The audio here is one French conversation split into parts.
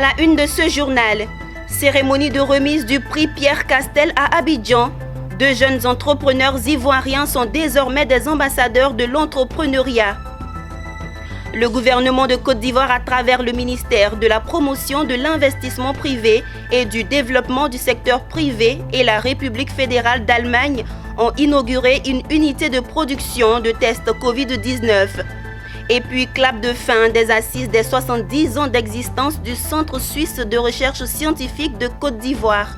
la une de ce journal, cérémonie de remise du prix Pierre Castel à Abidjan. 2 jeunes entrepreneurs ivoiriens sont désormais des ambassadeurs de l'entrepreneuriat. Le gouvernement de Côte d'Ivoire, à travers le ministère de la promotion de l'investissement privé et du développement du secteur privé et la République fédérale d'Allemagne, ont inauguré une unité de production de tests Covid-19. Et puis, clap de fin des assises des 70 ans d'existence du Centre suisse de recherche scientifique de Côte d'Ivoire.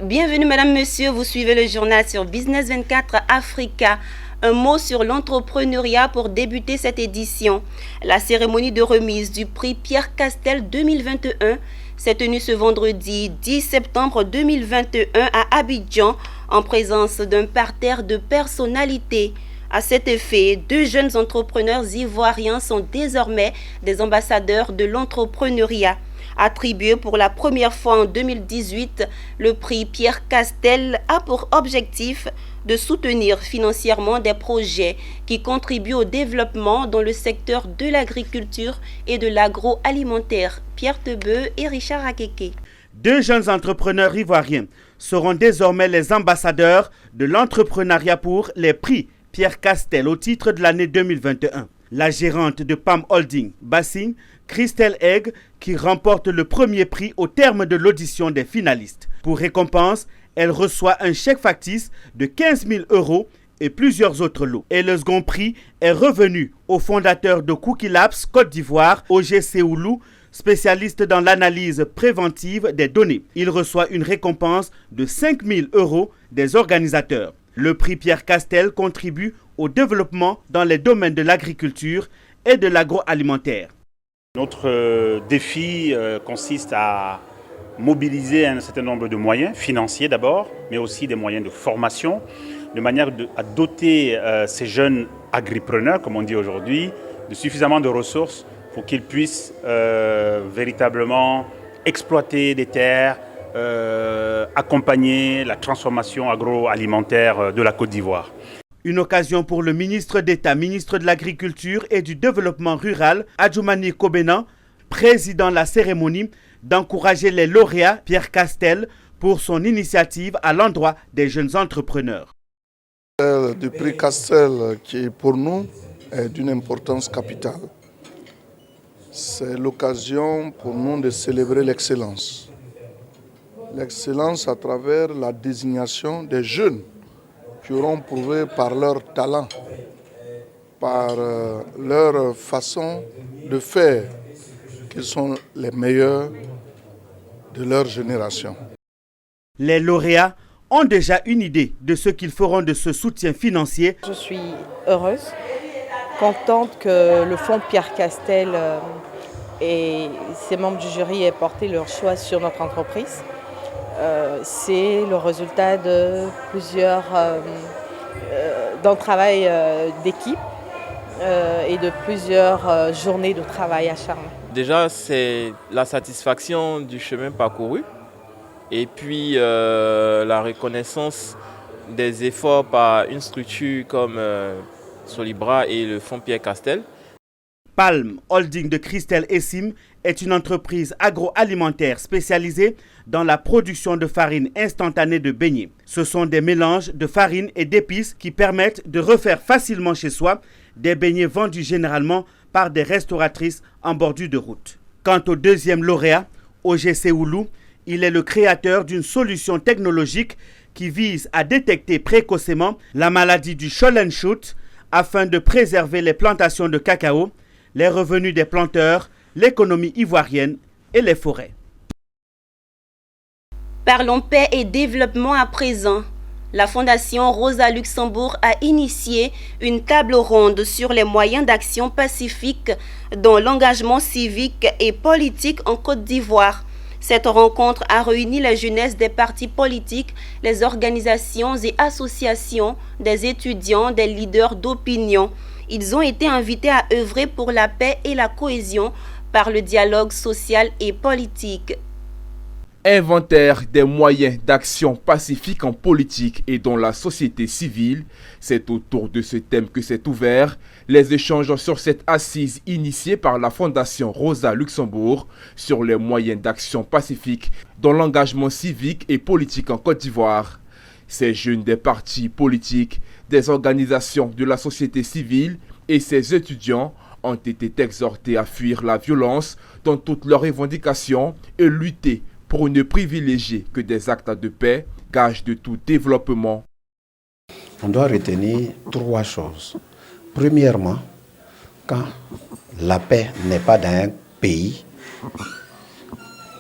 Bienvenue Madame, Monsieur, vous suivez le journal sur Business 24 Africa. Un mot sur l'entrepreneuriat pour débuter cette édition. La cérémonie de remise du prix Pierre Castel 2021 s'est tenue ce vendredi 10 septembre 2021 à Abidjan en présence d'un parterre de personnalités. À cet effet, 2 jeunes entrepreneurs ivoiriens sont désormais des ambassadeurs de l'entrepreneuriat. Attribué pour la première fois en 2018, le prix Pierre Castel a pour objectif de soutenir financièrement des projets qui contribuent au développement dans le secteur de l'agriculture et de l'agroalimentaire. Pierre Tebeu et Richard Akeke. 2 jeunes entrepreneurs ivoiriens seront désormais les ambassadeurs de l'entrepreneuriat pour les prix Pierre Castel au titre de l'année 2021. La gérante de PAM Holding, Bassing, Christelle Egg, qui remporte le premier prix au terme de l'audition des finalistes. Pour récompense, elle reçoit un chèque factice de 15 000 € et plusieurs autres lots. Et le second prix est revenu au fondateur de Cookie Labs Côte d'Ivoire, OG Seoulou, spécialiste dans l'analyse préventive des données. Il reçoit une récompense de 5 000 € des organisateurs. Le prix Pierre Castel contribue au développement dans les domaines de l'agriculture et de l'agroalimentaire. Notre défi consiste à mobiliser un certain nombre de moyens, financiers d'abord, mais aussi des moyens de formation, de manière à doter ces jeunes agripreneurs, comme on dit aujourd'hui, de suffisamment de ressources pour qu'ils puissent véritablement exploiter des terres, accompagner la transformation agroalimentaire de la Côte d'Ivoire. Une occasion pour le ministre d'État, ministre de l'Agriculture et du Développement rural, Adjoumani Kobena, président de la cérémonie, d'encourager les lauréats Pierre Castel pour son initiative à l'endroit des jeunes entrepreneurs. Du prix Castel qui pour nous est d'une importance capitale. C'est l'occasion pour nous de célébrer l'excellence. L'excellence à travers la désignation des jeunes qui auront prouvé par leur talent, par leur façon de faire, qu'ils sont les meilleurs de leur génération. Les lauréats ont déjà une idée de ce qu'ils feront de ce soutien financier. Je suis heureuse, contente que le fonds Pierre Castel et ses membres du jury aient porté leur choix sur notre entreprise. C'est le résultat de d'un travail d'équipe et de plusieurs journées de travail acharné. Déjà, c'est la satisfaction du chemin parcouru et puis la reconnaissance des efforts par une structure comme Solibra et le fonds Pierre Castel. Palm Holding de Christelle Essim est une entreprise agroalimentaire spécialisée dans la production de farine instantanée de beignets. Ce sont des mélanges de farine et d'épices qui permettent de refaire facilement chez soi des beignets vendus généralement par des restauratrices en bordure de route. Quant au deuxième lauréat, OG Seoulou, il est le créateur d'une solution technologique qui vise à détecter précocement la maladie du sholl and shoot afin de préserver les plantations de cacao, les revenus des planteurs, l'économie ivoirienne et les forêts. Parlons paix et développement à présent. La Fondation Rosa Luxembourg a initié une table ronde sur les moyens d'action pacifique dans l'engagement civique et politique en Côte d'Ivoire. Cette rencontre a réuni la jeunesse des partis politiques, les organisations et associations, des étudiants, des leaders d'opinion. Ils ont été invités à œuvrer pour la paix et la cohésion par le dialogue social et politique. Inventaire des moyens d'action pacifique en politique et dans la société civile, c'est autour de ce thème que s'est ouvert les échanges sur cette assise initiée par la Fondation Rosa Luxembourg sur les moyens d'action pacifique dans l'engagement civique et politique en Côte d'Ivoire. Ces jeunes des partis politiques, des organisations de la société civile et ces étudiants ont été exhortés à fuir la violence dans toutes leurs revendications et lutter pour ne privilégier que des actes de paix, gage de tout développement. On doit retenir 3 choses. Premièrement, quand la paix n'est pas dans un pays,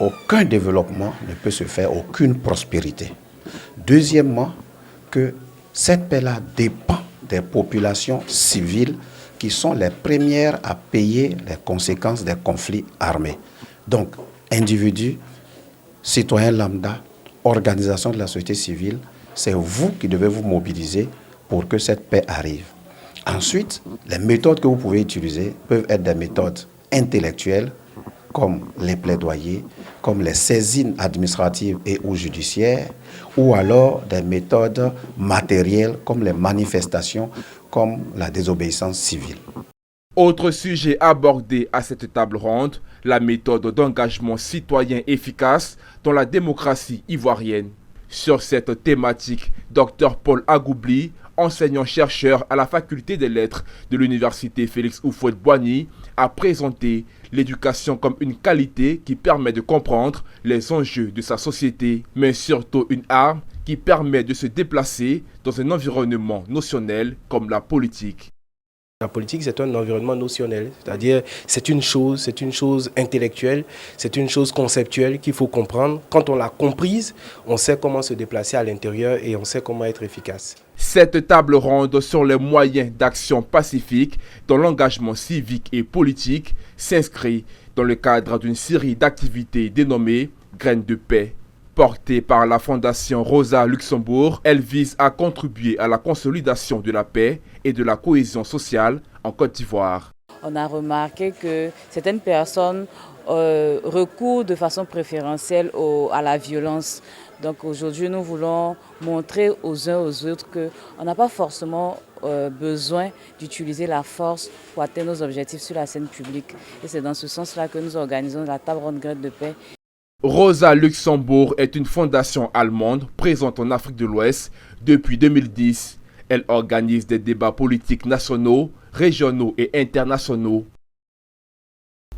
aucun développement ne peut se faire, aucune prospérité. Deuxièmement, que cette paix-là dépend des populations civiles qui sont les premières à payer les conséquences des conflits armés. Donc, individus, citoyens lambda, organisations de la société civile, c'est vous qui devez vous mobiliser pour que cette paix arrive. Ensuite, les méthodes que vous pouvez utiliser peuvent être des méthodes intellectuelles, comme les plaidoyers, comme les saisines administratives et ou judiciaires, ou alors des méthodes matérielles, comme les manifestations, comme la désobéissance civile. Autre sujet abordé à cette table ronde, la méthode d'engagement citoyen efficace dans la démocratie ivoirienne. Sur cette thématique, Dr Paul Agoubli, enseignant-chercheur à la faculté des lettres de l'université Félix Houphouët-Boigny, a présenté l'éducation comme une qualité qui permet de comprendre les enjeux de sa société, mais surtout une arme qui permet de se déplacer dans un environnement notionnel comme la politique. La politique, c'est un environnement notionnel, c'est-à-dire c'est une chose intellectuelle, c'est une chose conceptuelle qu'il faut comprendre. Quand on l'a comprise, on sait comment se déplacer à l'intérieur et on sait comment être efficace. Cette table ronde sur les moyens d'action pacifique dans l'engagement civique et politique s'inscrit dans le cadre d'une série d'activités dénommées Graines de paix. Portée par la Fondation Rosa Luxembourg, elle vise à contribuer à la consolidation de la paix et de la cohésion sociale en Côte d'Ivoire. On a remarqué que certaines personnes recourent de façon préférentielle à la violence. Donc aujourd'hui, nous voulons montrer aux uns aux autres qu'on n'a pas forcément besoin d'utiliser la force pour atteindre nos objectifs sur la scène publique. Et c'est dans ce sens-là que nous organisons la table ronde Graines de paix. Rosa Luxembourg est une fondation allemande présente en Afrique de l'Ouest depuis 2010. Elle organise des débats politiques nationaux, régionaux et internationaux.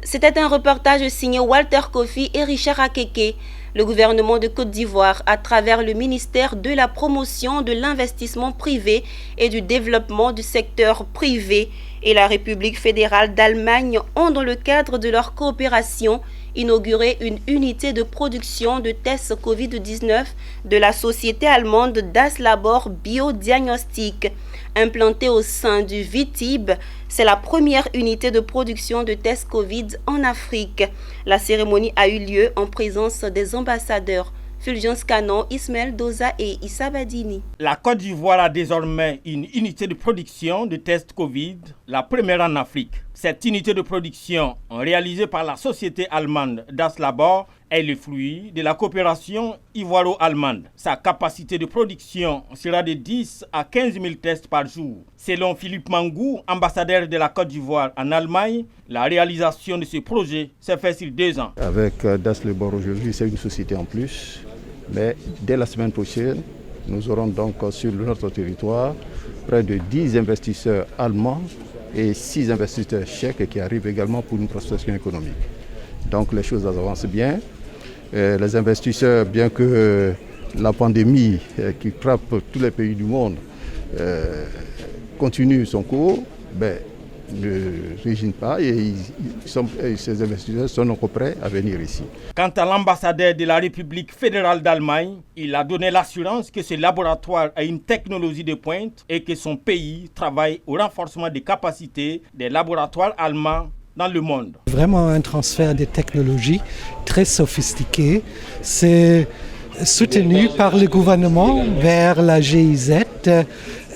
C'était un reportage signé Walter Kofi et Richard Akeke. Le gouvernement de Côte d'Ivoire, à travers le ministère de la promotion de l'investissement privé et du développement du secteur privé, et la République fédérale d'Allemagne ont, dans le cadre de leur coopération, inauguré une unité de production de tests Covid-19 de la société allemande Das Labor Biodiagnostik. Implantée au sein du VITIB, c'est la première unité de production de tests Covid en Afrique. La cérémonie a eu lieu en présence des ambassadeurs Fulgence Canon, Ismaël Doza et Issa Badini. La Côte d'Ivoire a désormais une unité de production de tests Covid, la première en Afrique. Cette unité de production, réalisée par la société allemande Das Labor, est le fruit de la coopération ivoiro-allemande. Sa capacité de production sera de 10 à 15 000 tests par jour. Selon Philippe Mangou, ambassadeur de la Côte d'Ivoire en Allemagne, la réalisation de ce projet s'est faite sur 2 ans. Avec Das Labor aujourd'hui, c'est une société en plus. Mais dès la semaine prochaine, nous aurons donc sur notre territoire près de 10 investisseurs allemands et 6 investisseurs tchèques qui arrivent également pour une prospection économique. Donc les choses avancent bien. Les investisseurs, bien que la pandémie qui frappe tous les pays du monde continue son cours, ne résignent pas et ces investisseurs sont encore prêts à venir ici. Quant à l'ambassadeur de la République fédérale d'Allemagne, il a donné l'assurance que ce laboratoire a une technologie de pointe et que son pays travaille au renforcement des capacités des laboratoires allemands dans le monde. Vraiment un transfert de technologies très sophistiqué. C'est soutenu par le gouvernement vers la GIZ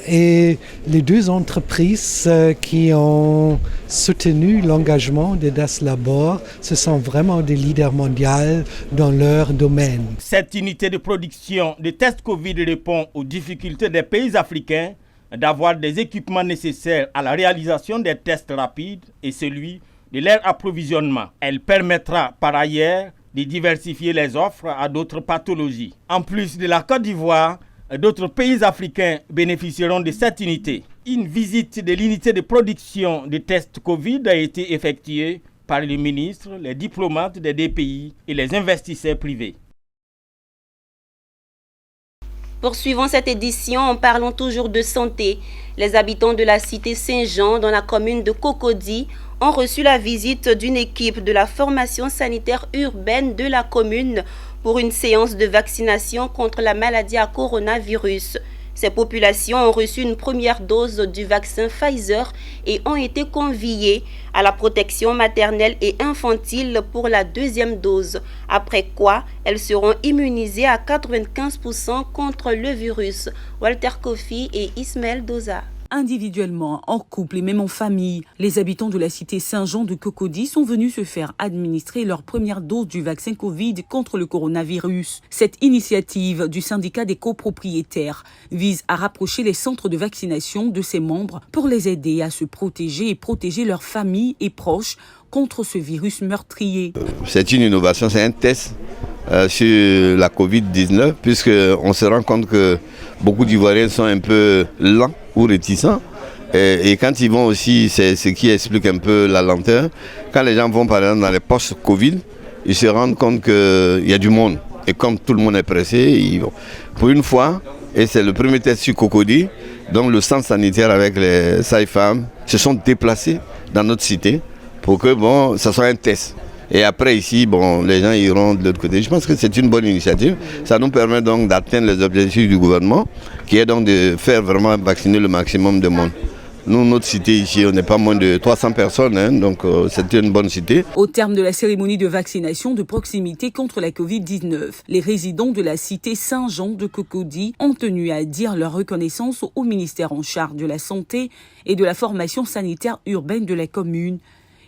Et les deux entreprises qui ont soutenu l'engagement de Das Labor, ce sont vraiment des leaders mondiaux dans leur domaine. Cette unité de production de tests Covid répond aux difficultés des pays africains d'avoir des équipements nécessaires à la réalisation des tests rapides et celui de leur approvisionnement. Elle permettra par ailleurs de diversifier les offres à d'autres pathologies. En plus de la Côte d'Ivoire, d'autres pays africains bénéficieront de cette unité. Une visite de l'unité de production de tests Covid a été effectuée par les ministres, les diplomates des deux pays et les investisseurs privés. Poursuivons cette édition en parlant toujours de santé. Les habitants de la cité Saint-Jean, dans la commune de Cocody, ont reçu la visite d'une équipe de la formation sanitaire urbaine de la commune pour une séance de vaccination contre la maladie à coronavirus. Ces populations ont reçu une première dose du vaccin Pfizer et ont été conviées à la protection maternelle et infantile pour la deuxième dose, après quoi elles seront immunisées à 95% contre le virus. Walter Kofi et Ismaël Doza. Individuellement, en couple et même en famille, les habitants de la cité Saint-Jean de Cocody sont venus se faire administrer leur première dose du vaccin Covid contre le coronavirus. Cette initiative du syndicat des copropriétaires vise à rapprocher les centres de vaccination de ses membres pour les aider à se protéger et protéger leurs familles et proches contre ce virus meurtrier. C'est une innovation, c'est un test sur la Covid-19, puisqu'on se rend compte que beaucoup d'Ivoiriens sont un peu lents ou réticents. Et quand ils vont aussi, c'est ce qui explique un peu la lenteur. Quand les gens vont par exemple dans les postes Covid, ils se rendent compte qu'il y a du monde. Et comme tout le monde est pressé, ils vont. Pour une fois, et c'est le premier test sur Cocody, donc le centre sanitaire avec les sages-femmes se sont déplacés dans notre cité pour que ça soit un test. Et après ici, les gens iront de l'autre côté. Je pense que c'est une bonne initiative. Ça nous permet donc d'atteindre les objectifs du gouvernement, qui est donc de faire vraiment vacciner le maximum de monde. Nous, notre cité ici, on n'est pas moins de 300 personnes, donc c'est une bonne cité. Au terme de la cérémonie de vaccination de proximité contre la Covid-19, les résidents de la cité Saint-Jean de Cocody ont tenu à dire leur reconnaissance au ministère en charge de la santé et de la formation sanitaire urbaine de la commune.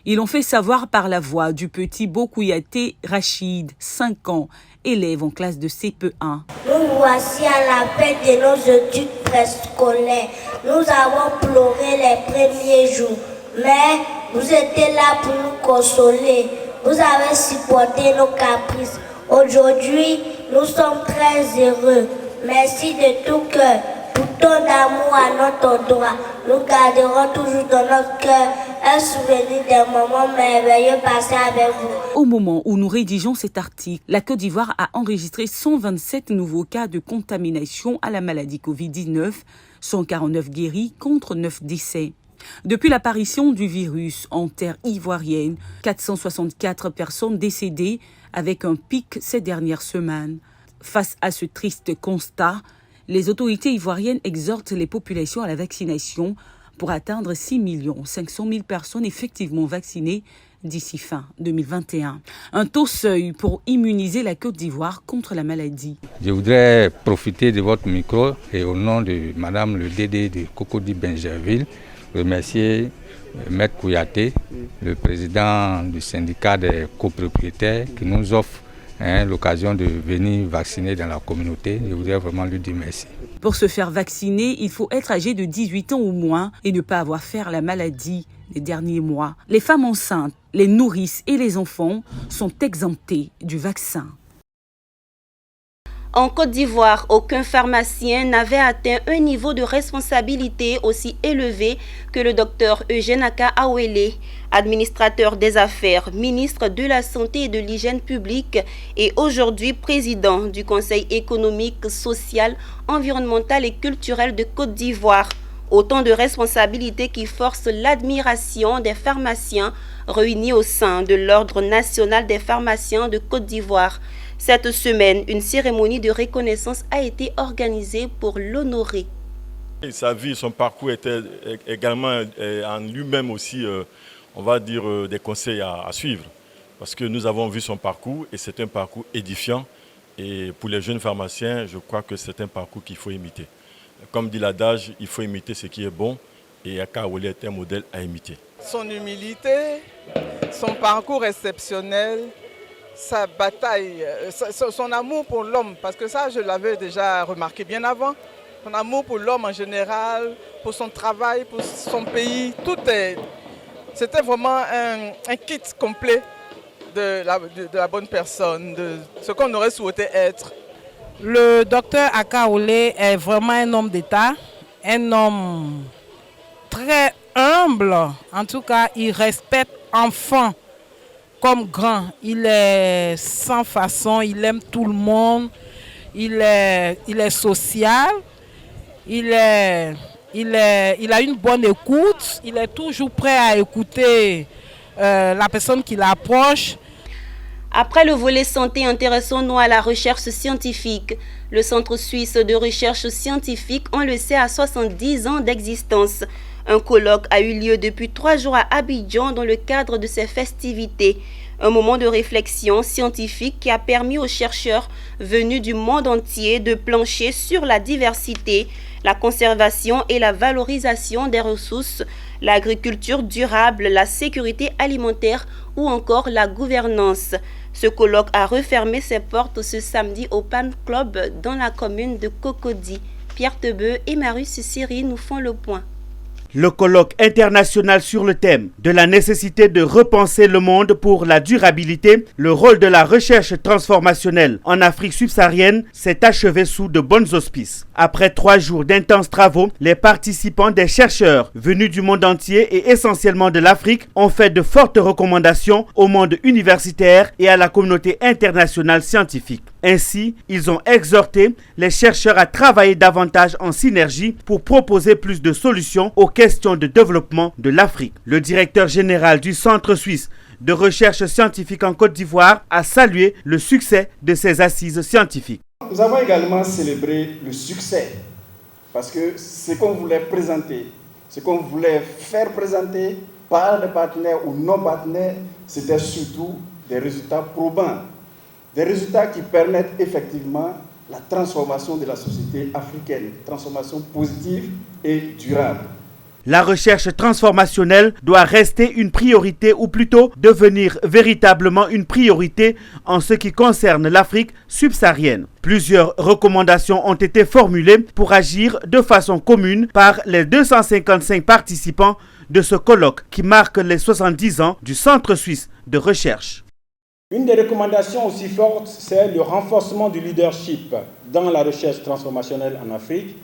Ils l'ont fait savoir par la voix du petit Bokouyaté Rachid, 5 ans, élève en classe de CP1. Nous voici à la fête de nos études préscolaires. Nous avons pleuré les premiers jours, mais vous étiez là pour nous consoler. Vous avez supporté nos caprices. Aujourd'hui, nous sommes très heureux. Merci de tout cœur pour ton amour à notre endroit. Nous garderons toujours dans notre cœur un souvenir des moments merveilleux passés avec vous. Au moment où nous rédigeons cet article, la Côte d'Ivoire a enregistré 127 nouveaux cas de contamination à la maladie Covid-19, 149 guéris contre 9 décès. Depuis l'apparition du virus en terre ivoirienne, 464 personnes décédées avec un pic ces dernières semaines. Face à ce triste constat, les autorités ivoiriennes exhortent les populations à la vaccination pour atteindre 6 500 000 personnes effectivement vaccinées d'ici fin 2021. Un taux seuil pour immuniser la Côte d'Ivoire contre la maladie. Je voudrais profiter de votre micro et au nom de Madame le DD de Cocody Benjerville, remercier Maître Kouyaté, le président du syndicat des copropriétaires, qui nous offre l'occasion de venir vacciner dans la communauté. Je voudrais vraiment lui dire merci. Pour se faire vacciner, il faut être âgé de 18 ans ou moins et ne pas avoir fait la maladie les derniers mois. Les femmes enceintes, les nourrices et les enfants sont exemptés du vaccin. En Côte d'Ivoire, aucun pharmacien n'avait atteint un niveau de responsabilité aussi élevé que le docteur Eugène Aka Awele, administrateur des affaires, ministre de la Santé et de l'Hygiène publique et aujourd'hui président du Conseil économique, social, environnemental et culturel de Côte d'Ivoire. Autant de responsabilités qui forcent l'admiration des pharmaciens réunis au sein de l'Ordre national des pharmaciens de Côte d'Ivoire. Cette semaine, une cérémonie de reconnaissance a été organisée pour l'honorer. Sa vie, son parcours était également en lui-même aussi, on va dire, des conseils à suivre. Parce que nous avons vu son parcours et c'est un parcours édifiant. Et pour les jeunes pharmaciens, je crois que c'est un parcours qu'il faut imiter. Comme dit l'adage, il faut imiter ce qui est bon et Akaolé est un modèle à imiter. Son humilité, son parcours exceptionnel, sa bataille, son amour pour l'homme, parce que ça je l'avais déjà remarqué bien avant, son amour pour l'homme en général, pour son travail, pour son pays, c'était vraiment un kit complet de la bonne personne, de ce qu'on aurait souhaité être. Le docteur Akaolé est vraiment un homme d'État, un homme très humble. En tout cas, il respecte enfant comme grand. Il est sans façon, il aime tout le monde, il est social, il a une bonne écoute, il est toujours prêt à écouter la personne qui l'approche. Après le volet santé, intéressons-nous à la recherche scientifique. Le Centre suisse de recherche scientifique, on le sait, a 70 ans d'existence. Un colloque a eu lieu depuis 3 jours à Abidjan dans le cadre de ces festivités. Un moment de réflexion scientifique qui a permis aux chercheurs venus du monde entier de plancher sur la diversité, la conservation et la valorisation des ressources, l'agriculture durable, la sécurité alimentaire ou encore la gouvernance. Ce colloque a refermé ses portes ce samedi au Pan Club dans la commune de Cocody. Pierre Tebeu et Marius Siri nous font le point. Le colloque international sur le thème de la nécessité de repenser le monde pour la durabilité, le rôle de la recherche transformationnelle en Afrique subsaharienne s'est achevé sous de bons auspices. Après 3 jours d'intenses travaux, les participants, des chercheurs venus du monde entier et essentiellement de l'Afrique, ont fait de fortes recommandations au monde universitaire et à la communauté internationale scientifique. Ainsi, ils ont exhorté les chercheurs à travailler davantage en synergie pour proposer plus de solutions aux questions de développement de l'Afrique. Le directeur général du Centre suisse de recherche scientifique en Côte d'Ivoire a salué le succès de ces assises scientifiques. Nous avons également célébré le succès parce que ce qu'on voulait présenter, ce qu'on voulait faire présenter par des partenaires ou non partenaires, c'était surtout des résultats probants. Des résultats qui permettent effectivement la transformation de la société africaine, transformation positive et durable. La recherche transformationnelle doit rester une priorité ou plutôt devenir véritablement une priorité en ce qui concerne l'Afrique subsaharienne. Plusieurs recommandations ont été formulées pour agir de façon commune par les 255 participants de ce colloque qui marque les 70 ans du Centre suisse de recherche. Une des recommandations aussi fortes, c'est le renforcement du leadership dans la recherche transformationnelle en Afrique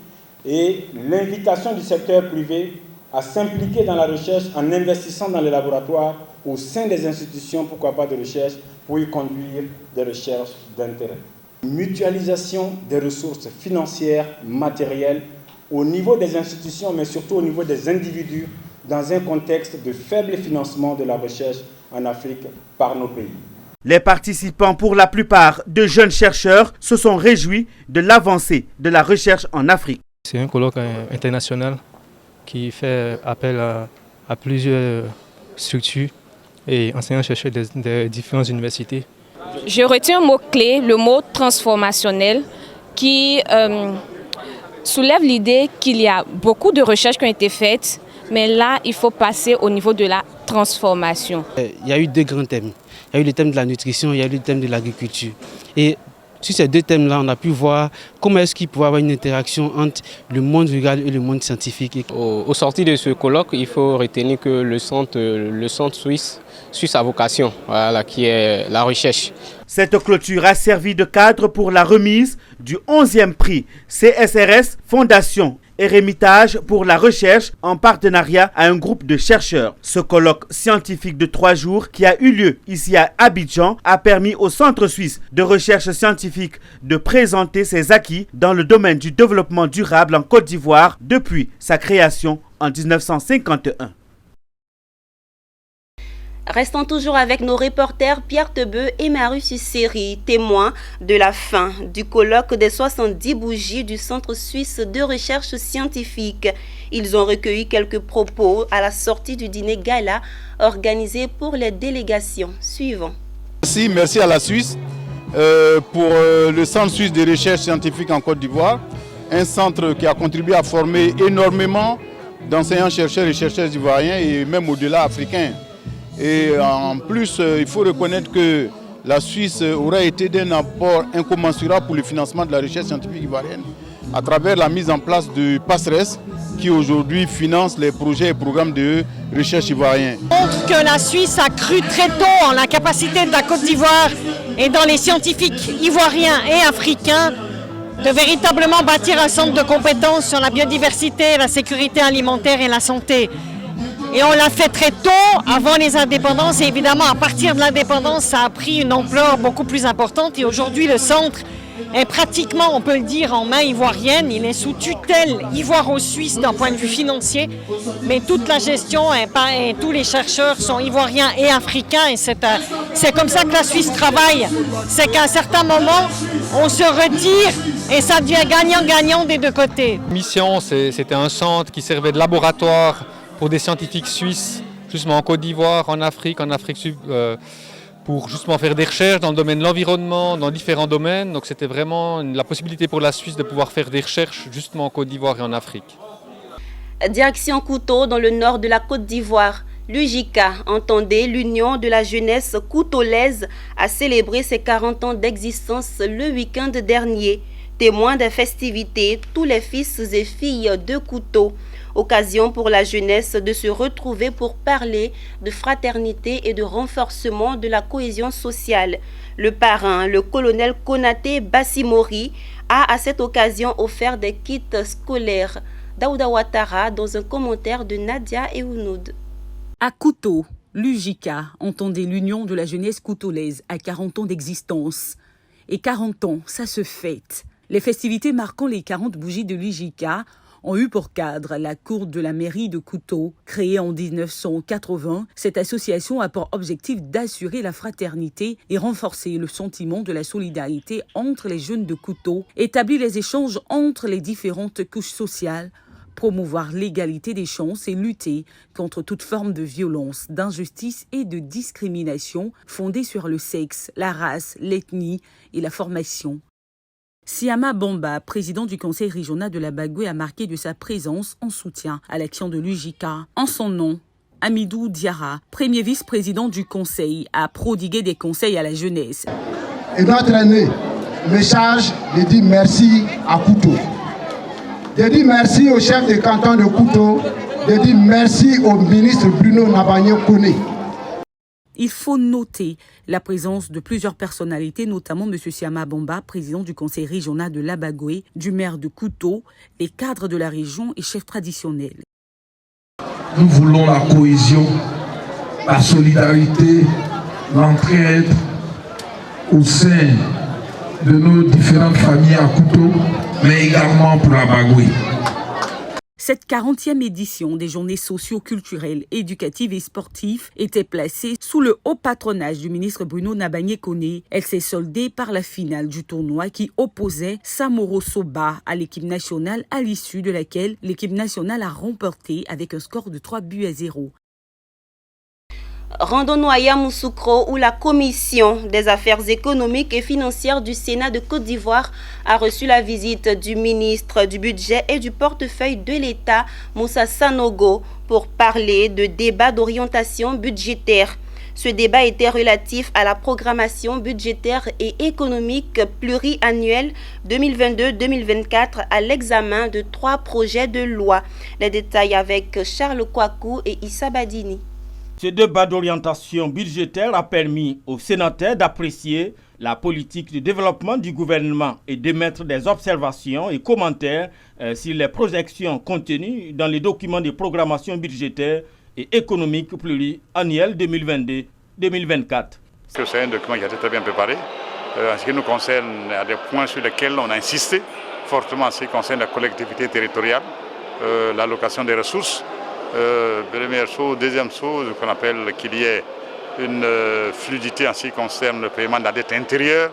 et l'invitation du secteur privé à s'impliquer dans la recherche en investissant dans les laboratoires au sein des institutions, pourquoi pas de recherche, pour y conduire des recherches d'intérêt. Mutualisation des ressources financières, matérielles, au niveau des institutions, mais surtout au niveau des individus, dans un contexte de faible financement de la recherche en Afrique par nos pays. Les participants, pour la plupart de jeunes chercheurs, se sont réjouis de l'avancée de la recherche en Afrique. C'est un colloque international qui fait appel à plusieurs structures et enseignants-chercheurs des différentes universités. Je retiens un mot-clé, le mot transformationnel, qui soulève l'idée qu'il y a beaucoup de recherches qui ont été faites, mais là, il faut passer au niveau de la transformation. Il y a eu 2 grands thèmes. Il y a eu le thème de la nutrition, il y a eu le thème de l'agriculture. Et sur ces 2 thèmes-là, on a pu voir comment est-ce qu'il pouvait y avoir une interaction entre le monde rural et le monde scientifique. Au sortir de ce colloque, il faut retenir que le centre suisse a vocation, voilà, qui est la recherche. Cette clôture a servi de cadre pour la remise du 11e prix CSRS Fondation Eremitage pour la recherche en partenariat à un groupe de chercheurs. Ce colloque scientifique de 3 jours qui a eu lieu ici à Abidjan a permis au Centre suisse de recherche scientifique de présenter ses acquis dans le domaine du développement durable en Côte d'Ivoire depuis sa création en 1951. Restons toujours avec nos reporters Pierre Tebeu et Marius Siri, témoins de la fin du colloque des 70 bougies du Centre suisse de recherche scientifique. Ils ont recueilli quelques propos à la sortie du dîner gala organisé pour les délégations. Suivons. Merci à la Suisse pour le Centre suisse de recherche scientifique en Côte d'Ivoire un centre qui a contribué à former énormément d'enseignants-chercheurs et chercheurs ivoiriens et même au-delà africains. Et en plus, il faut reconnaître que la Suisse aurait été d'un apport incommensurable pour le financement de la recherche scientifique ivoirienne à travers la mise en place de PASSERES qui aujourd'hui finance les projets et programmes de recherche ivoiriens. Montre que la Suisse a cru très tôt en la capacité de la Côte d'Ivoire et dans les scientifiques ivoiriens et africains de véritablement bâtir un centre de compétences sur la biodiversité, la sécurité alimentaire et la santé. Et on l'a fait très tôt, avant les indépendances, et évidemment à partir de l'indépendance, ça a pris une ampleur beaucoup plus importante. Et aujourd'hui, le centre est pratiquement, on peut le dire, en main ivoirienne. Il est sous tutelle ivoiro-suisse d'un point de vue financier, mais toute la gestion et tous les chercheurs sont ivoiriens et africains. Et c'est comme ça que la Suisse travaille. C'est qu'à un certain moment, on se retire et ça devient gagnant-gagnant des deux côtés. Mission, c'était un centre qui servait de laboratoire pour des scientifiques suisses, justement en Côte d'Ivoire, en Afrique sub, pour justement faire des recherches dans le domaine de l'environnement, dans différents domaines. Donc c'était vraiment la possibilité pour la Suisse de pouvoir faire des recherches justement en Côte d'Ivoire et en Afrique. Direction Couto dans le nord de la Côte d'Ivoire. L'UJICA, entendez, l'Union de la jeunesse coutolaise, a célébré ses 40 ans d'existence le week-end dernier. Témoins des festivités, tous les fils et filles de Couto. Occasion pour la jeunesse de se retrouver pour parler de fraternité et de renforcement de la cohésion sociale. Le parrain, le colonel Konaté Bassimori, a à cette occasion offert des kits scolaires. Daouda Ouattara dans un commentaire de Nadia Eounoud. À Couto, l'UJICA, entendez l'Union de la jeunesse coutolaise, a 40 ans d'existence. Et 40 ans, ça se fête. Les festivités marquant les 40 bougies de l'UJICA ont eu pour cadre la cour de la mairie de Couto. Créée en 1980, cette association a pour objectif d'assurer la fraternité et renforcer le sentiment de la solidarité entre les jeunes de Couto, établir les échanges entre les différentes couches sociales, promouvoir l'égalité des chances et lutter contre toute forme de violence, d'injustice et de discrimination fondée sur le sexe, la race, l'ethnie et la formation. Siama Bamba, président du conseil régional de la Bagoué, a marqué de sa présence en soutien à l'action de l'UJICA. En son nom, Amidou Diarra, premier vice-président du conseil, a prodigué des conseils à la jeunesse. Et notre aîné me charge de dire merci à Couto, de dire merci au chef de canton de Couto, de dire merci au ministre Bruno Nabagné-Koné. Il faut noter la présence de plusieurs personnalités, notamment M. Siama Bamba, président du conseil régional de l'Abagoué, du maire de Couto, les cadres de la région et chefs traditionnels. Nous voulons la cohésion, la solidarité, l'entraide au sein de nos différentes familles à Couto, mais également pour l'Abagoué. Cette 40e édition des journées socio-culturelles, éducatives et sportives était placée sous le haut patronage du ministre Bruno Nabagné-Koné. Elle s'est soldée par la finale du tournoi qui opposait Samoro Soba à l'équipe nationale, à l'issue de laquelle l'équipe nationale a remporté avec un score de 3-0. Rendons-nous à Yamoussoukro où la commission des affaires économiques et financières du Sénat de Côte d'Ivoire a reçu la visite du ministre du Budget et du portefeuille de l'État, Moussa Sanogo, pour parler de débats d'orientation budgétaire. Ce débat était relatif à la programmation budgétaire et économique pluriannuelle 2022-2024 à l'examen de 3 projets de loi. Les détails avec Charles Kouakou et Issa Badini. Ce débat d'orientation budgétaire a permis aux sénateurs d'apprécier la politique de développement du gouvernement et d'émettre des observations et commentaires sur les projections contenues dans les documents de programmation budgétaire et économique pluriannuel 2022-2024. C'est un document qui a été très bien préparé. En ce qui nous concerne, il y a des points sur lesquels on a insisté fortement en ce qui concerne la collectivité territoriale, l'allocation des ressources. Première chose, deuxième chose, qu'on appelle qu'il y ait une fluidité en ce qui concerne le paiement de la dette intérieure.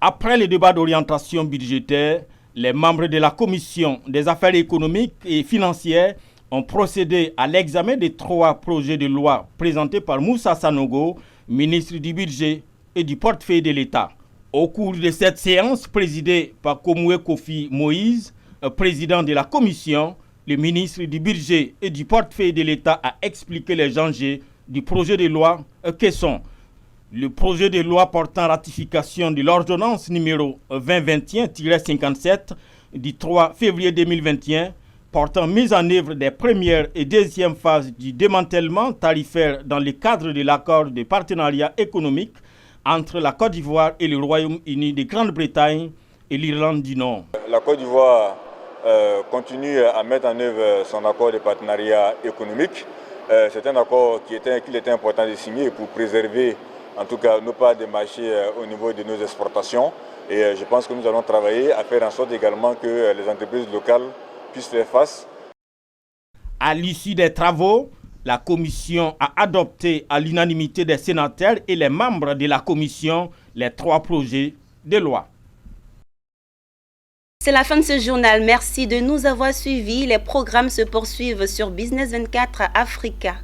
Après le débat d'orientation budgétaire, les membres de la commission des affaires économiques et financières ont procédé à l'examen des 3 projets de loi présentés par Moussa Sanogo, ministre du Budget et du portefeuille de l'État. Au cours de cette séance présidée par Komoué Kofi Moïse, Président de la commission, le ministre du budget et du portefeuille de l'État a expliqué les enjeux du projet de loi que sont le projet de loi portant ratification de l'ordonnance numéro 2021-57 du 3 février 2021 portant mise en œuvre des premières et deuxièmes phases du démantèlement tarifaire dans le cadre de l'accord de partenariat économique entre la Côte d'Ivoire et le Royaume-Uni de Grande-Bretagne et l'Irlande du Nord. La Côte d'Ivoire continue à mettre en œuvre son accord de partenariat économique. C'est un accord qu'il était important de signer pour préserver en tout cas nos parts de marché au niveau de nos exportations. Et je pense que nous allons travailler à faire en sorte également que les entreprises locales puissent faire face. À l'issue des travaux, la commission a adopté à l'unanimité des sénateurs et les membres de la commission les 3 projets de loi. C'est la fin de ce journal. Merci de nous avoir suivis. Les programmes se poursuivent sur Business 24 Africa.